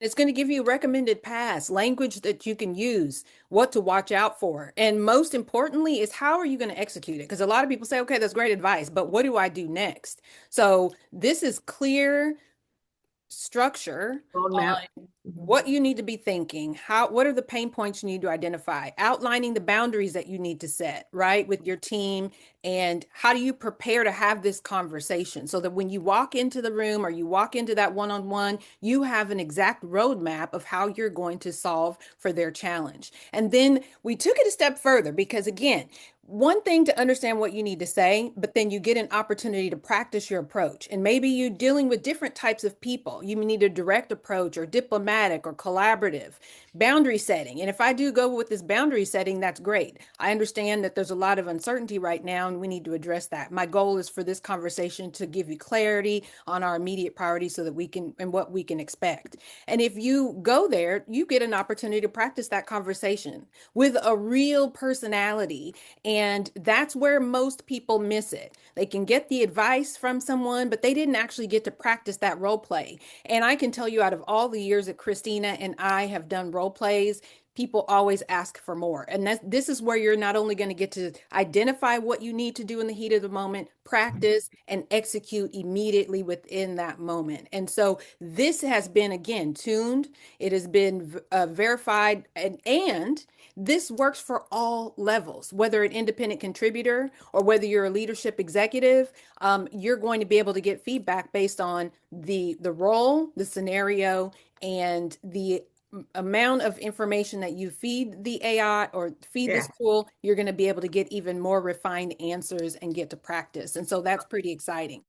It's going to give you recommended paths, language that you can use, what to watch out for. And most importantly is how are you going to execute it? Because a lot of people say, okay, that's great advice, but what do I do next? So this is clear structure Roadmap. on Mhm. what you need to be thinking, what are the pain points you need to identify, outlining the boundaries that you need to set, right, with your team, and how do you prepare to have this conversation so that when you walk into the room or you walk into that one-on-one, you have an exact roadmap of how you're going to solve for their challenge. And then we took it a step further because again, one thing to understand what you need to say, but then you get an opportunity to practice your approach. And maybe you're dealing with different types of people. You need a direct approach or diplomatic or collaborative, boundary setting. And if I do go with this boundary setting, that's great. I understand that there's a lot of uncertainty right now, and we need to address that. My goal is for this conversation to give you clarity on our immediate priorities so that we can and what we can expect. And if you go there, you get an opportunity to practice that conversation with a real personality, and that's where most people miss it. They can get the advice from someone, but they didn't actually get to practice that role play. And I can tell you out of all the years that Christina and I have done role plays, people always ask for more. And this is where you're not only going to get to identify what you need to do in the heat of the moment, practice and execute immediately within that moment. And so this has been, again, tuned. It has been verified, and this works for all levels, whether an independent contributor or whether you're a leadership executive. You're going to be able to get feedback based on the role, the scenario, and the amount of information that you feed the AI or feed this Yeah. tool. You're going to be able to get even more refined answers and get to practice. And so that's pretty exciting.